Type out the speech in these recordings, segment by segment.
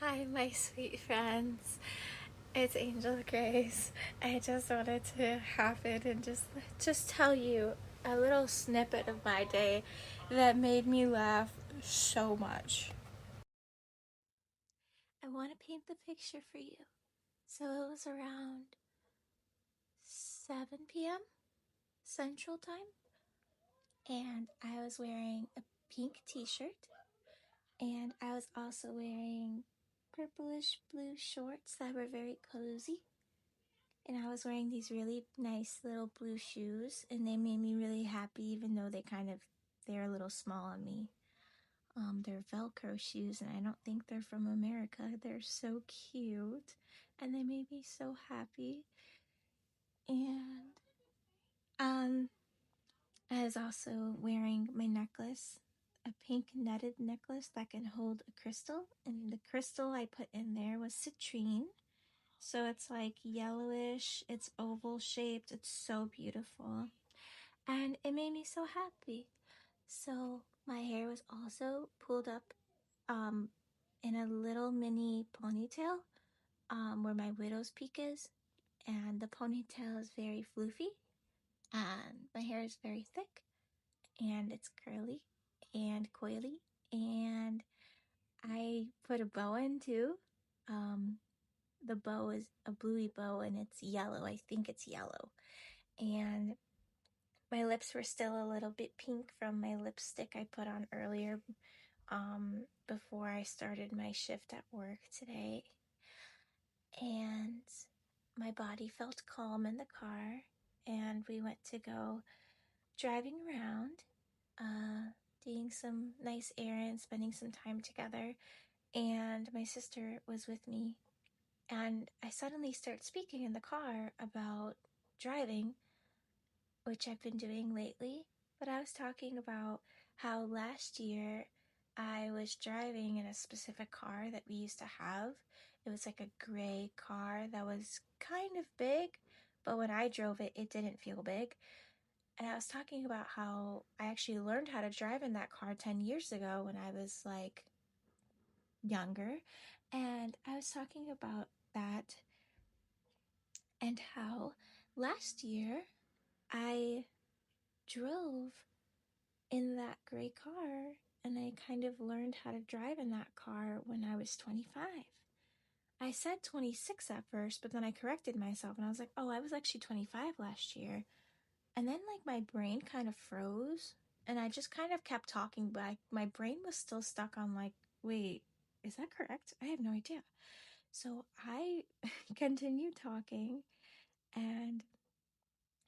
Hi, my sweet friends. It's Angel Grace. I just wanted to hop in and just tell you a little snippet of my day that made me laugh so much. I want to paint the picture for you. So it was around 7 p.m. Central Time, and I was wearing a pink t-shirt, and I was also wearing purplish blue shorts that were very cozy. And I was wearing these really nice little blue shoes, and they made me really happy, even though they're a little small on me. They're Velcro shoes, and I don't think they're from America. They're so cute, and they made me so happy. And um, I was also wearing my necklace, a pink netted necklace that can hold a crystal, and the crystal I put in there was citrine. So it's like yellowish, it's oval shaped, it's so beautiful. And it made me so happy. So my hair was also pulled up um, in a little mini ponytail where my widow's peak is. And the ponytail is very floofy. And my hair is very thick. And it's curly and coily. And I put a bow in too. Um, the bow is a bluey bow and it's yellow. I think it's yellow. And my lips were still a little bit pink from my lipstick I put on earlier before I started my shift at work today. And my body felt calm in the car, and we went to go driving around, uh, doing some nice errands, spending some time together. And my sister was with me, and I suddenly start speaking in the car about driving, which I've been doing lately. But I was talking about how last year I was driving in a specific car that we used to have. It was like a gray car that was kind of big, but when I drove it, it didn't feel big. And I was talking about how I actually learned how to drive in that car 10 years ago when I was like younger. And I was talking about that and how last year I drove in that gray car, and I kind of learned how to drive in that car when I was 25. I said 26 at first, but then I corrected myself and I was like, oh, I was actually 25 last year. And then, like, my brain kind of froze and I just kind of kept talking, but my brain was still stuck on, like, wait, is that correct? I have no idea. So I continued talking, and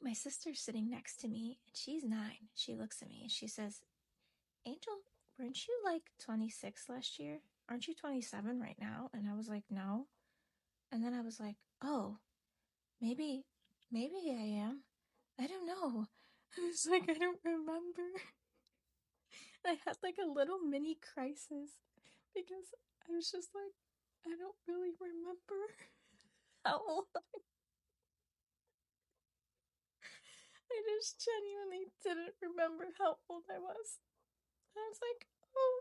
my sister's sitting next to me, and she's 9. She looks at me and she says, Angel, weren't you like 26 last year? Aren't you 27 right now? And I was like, no. And then I was like, oh, maybe, maybe I am. I don't know. I was like, I don't remember. I had like a little mini crisis because I was just like, I don't really remember how old I just genuinely didn't remember how old I was. And I was like, oh,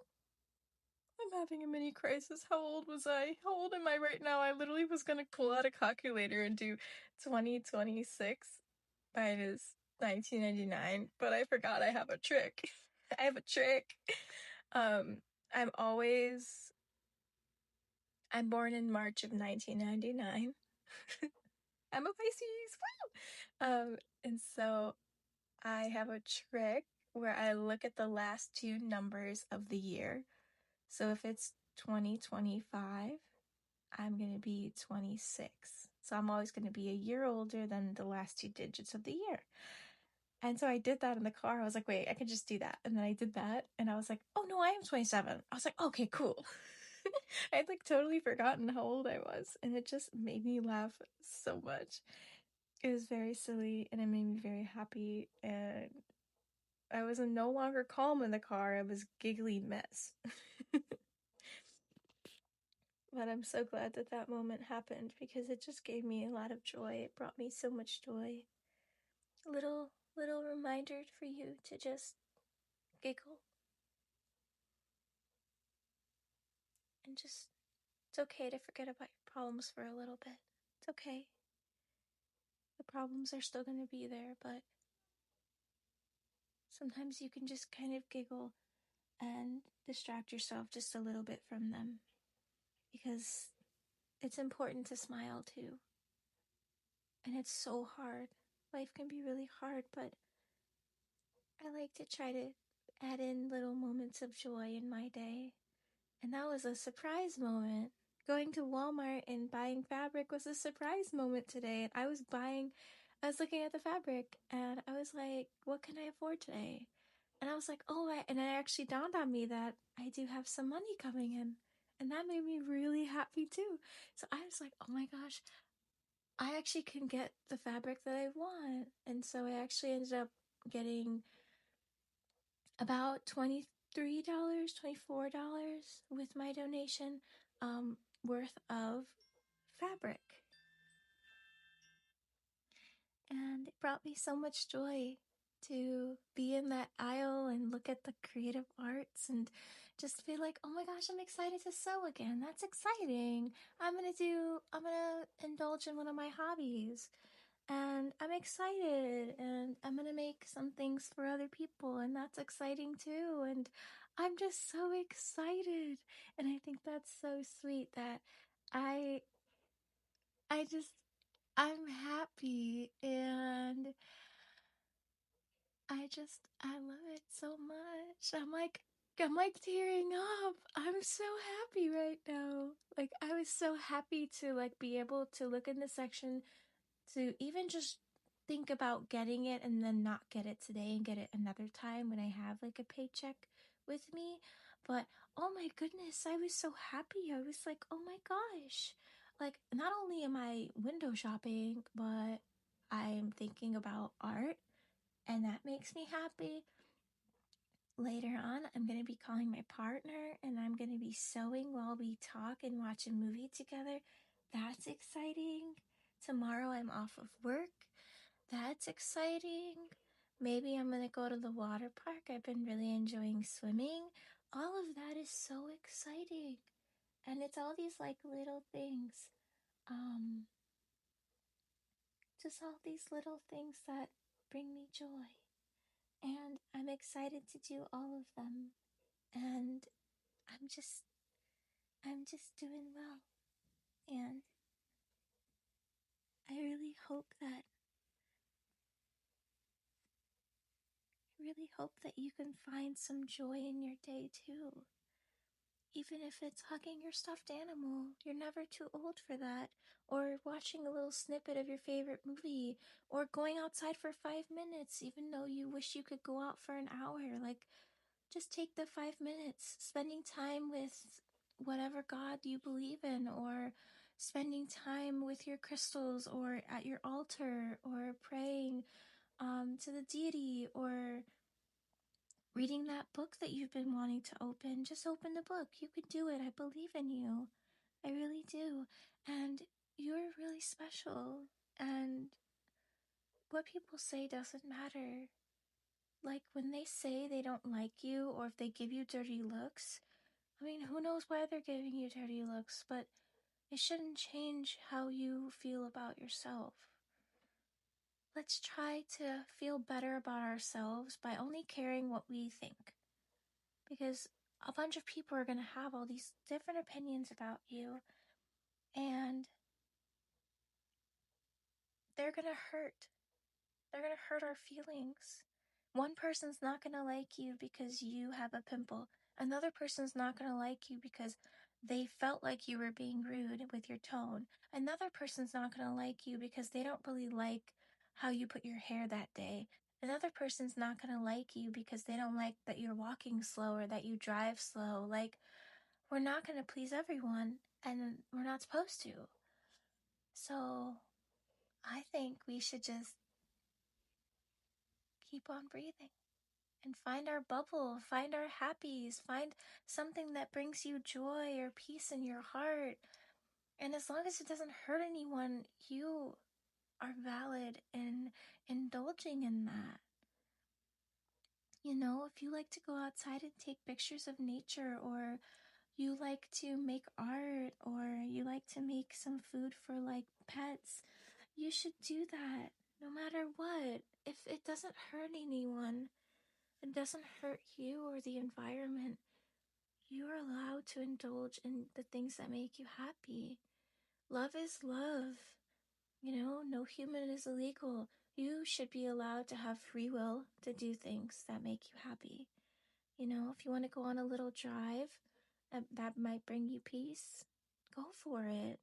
I'm having a mini crisis. How old was I? How old am I right now? I literally was gonna pull out a calculator and do 2026 minus 1999, but I forgot I have a trick. I have a trick. Um, I'm always I'm born in March of 1999. I'm a Pisces. Woo! And so I have a trick where I look at the last two numbers of the year. So if it's 2025, I'm going to be 26. So I'm always going to be a year older than the last two digits of the year. And so I did that in the car. I was like, wait, I can just do that. And then I did that. And I was like, oh no, I am 27. I was like, okay, cool. I had like totally forgotten how old I was. And it just made me laugh so much. It was very silly and it made me very happy. And I was no longer calm in the car. I was giggly mess. But I'm so glad that that moment happened because it just gave me a lot of joy. It brought me so much joy. Little reminder for you to just giggle and just It's okay to forget about your problems for a little bit. It's okay. The problems are still going to be there, but sometimes you can just kind of giggle and distract yourself just a little bit from them, because it's important to smile too. And it's so hard. Life can be really hard, but I like to try to add in little moments of joy in my day. And that was a surprise moment. Going to Walmart and buying fabric was a surprise moment today. And I was looking at the fabric and I was like, what can I afford today? And I was like, and it actually dawned on me that I do have some money coming in. And that made me really happy too. So I was like, oh my gosh, I actually can get the fabric that I want. And so I actually ended up getting about $23, $24 with my donation worth of fabric. And it brought me so much joy to be in that aisle and look at the creative arts and just feel like, oh my gosh, I'm excited to sew again. That's exciting. I'm gonna indulge in one of my hobbies. And I'm excited, and I'm gonna make some things for other people, and that's exciting too. And I'm just so excited. And I think that's so sweet that I I just I'm happy, and I love it so much. I'm like tearing up. I'm so happy right now. Like I was so happy to like be able to look in the section, to even just think about getting it and then not get it today and get it another time when I have like a paycheck with me. But oh my goodness, I was so happy. I was like, oh my gosh. Like, not only am I window shopping, but I'm thinking about art, and that makes me happy. Later on, I'm going to be calling my partner and I'm going to be sewing while we talk and watch a movie together. That's exciting. Tomorrow, I'm off of work. That's exciting. Maybe I'm going to go to the water park. I've been really enjoying swimming. All of that is so exciting. And it's all these like little things. Um, just all these little things that bring me joy. And I'm excited to do all of them. And I'm just I'm just doing well. And I really hope that you can find some joy in your day too. Even if it's hugging your stuffed animal, you're never too old for that. Or watching a little snippet of your favorite movie, or going outside for 5 minutes, even though you wish you could go out for an hour. Like, just take the 5 minutes, spending time with whatever God you believe in, or spending time with your crystals, or at your altar, or praying to the deity, or reading that book that you've been wanting to open. Just open the book. You can do it. I believe in you. I really do. And you're really special. And what people say doesn't matter. Like, when they say they don't like you, or if they give you dirty looks, I mean, who knows why they're giving you dirty looks, but it shouldn't change how you feel about yourself. Let's try to feel better about ourselves by only caring what we think. Because a bunch of people are going to have all these different opinions about you, and they're going to hurt. They're going to hurt our feelings. One person's not going to like you because you have a pimple. Another person's not going to like you because they felt like you were being rude with your tone. Another person's not going to like you because they don't really like how you put your hair that day. Another person's not going to like you because they don't like that you're walking slow or that you drive slow. Like, we're not going to please everyone, and we're not supposed to. So I think we should just keep on breathing and find our bubble, find our happies, find something that brings you joy or peace in your heart. And as long as it doesn't hurt anyone, you are valid in indulging in that. You know, if you like to go outside and take pictures of nature, or you like to make art, or you like to make some food for like pets, you should do that no matter what. If it doesn't hurt anyone, it doesn't hurt you or the environment, you are allowed to indulge in the things that make you happy. Love is love. No human is illegal. You should be allowed to have free will to do things that make you happy. If you want to go on a little drive that might bring you peace, go for it.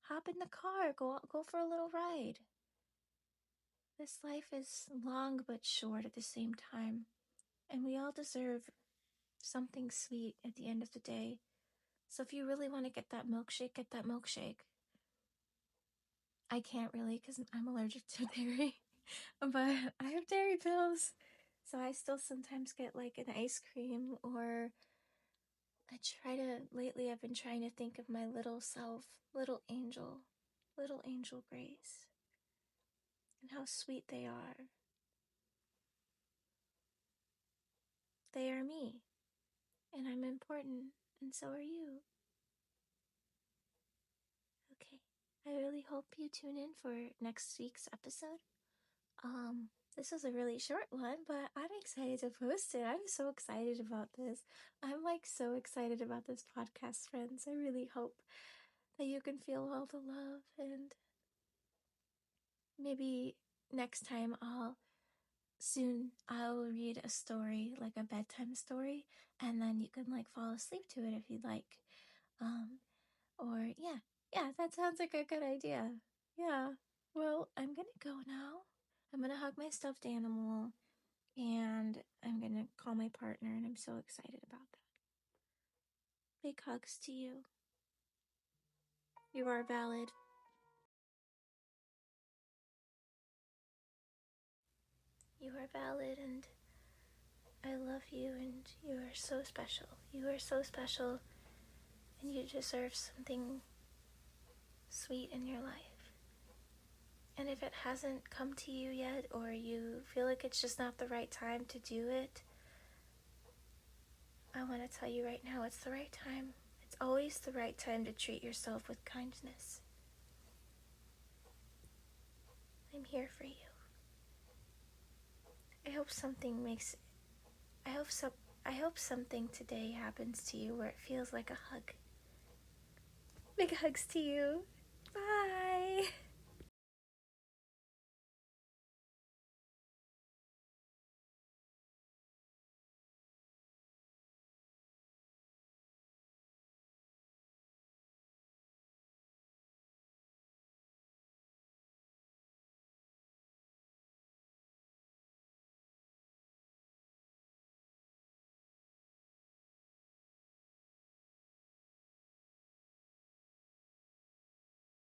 Hop in the car, go for a little ride. This life is long but short at the same time, and we all deserve something sweet at the end of the day. So if you really want to get that milkshake, get that milkshake. I can't really because I'm allergic to dairy, but I have dairy pills. So I still sometimes get like an ice cream, or lately I've been trying to think of my little self, little angel Grace, and how sweet they are. They are me, and I'm important, and so are you. Okay, I really hope you tune in for next week's episode. This is a really short one, but I'm excited to post it. I'm so excited about this. I'm like so excited about this podcast, friends. I really hope that you can feel all the love, and maybe next time I'll read a story, like a bedtime story, and then you can like fall asleep to it if you'd like. Or yeah, that sounds like a good idea. Yeah. Well, I'm gonna go now. I'm gonna hug my stuffed animal, and I'm gonna call my partner, and I'm so excited about that. Big hugs to you. You are valid. You are valid, and I love you, and you are so special. You are so special, and you deserve something sweet in your life. And if it hasn't come to you yet, or you feel like it's just not the right time to do it, I want to tell you right now, it's the right time. It's always the right time to treat yourself with kindness. I'm here for you. I hope something today happens to you where it feels like a hug. Big hugs to you. Bye.